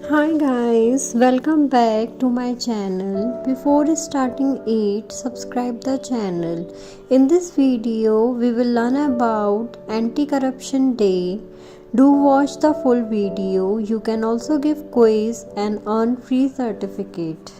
Hi guys, welcome back to my channel. Before starting it, subscribe the channel. In this video, we will learn about Anti-Corruption Day. Do watch the full video. You can also give quiz and earn free certificate.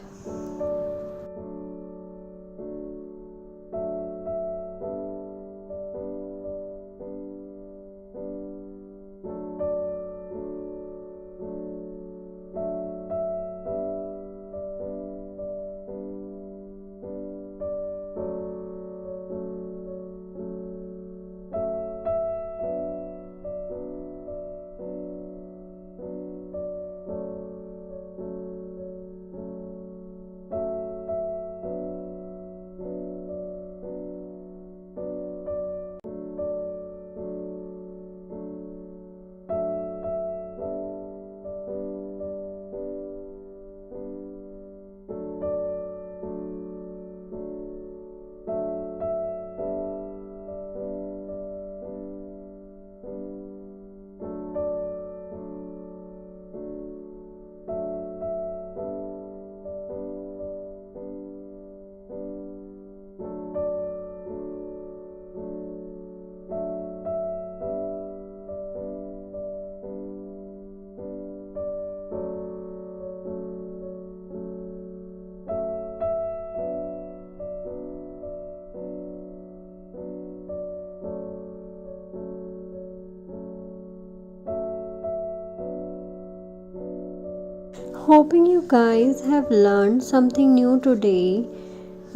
Hoping you guys have learned something new today.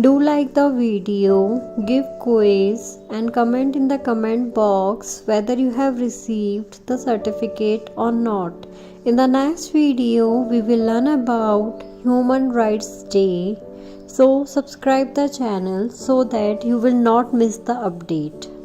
Do like the video, give quiz and comment in the comment box whether you have received the certificate or not. In the next video, we will learn about Human Rights Day. So subscribe the channel so that you will not miss the update.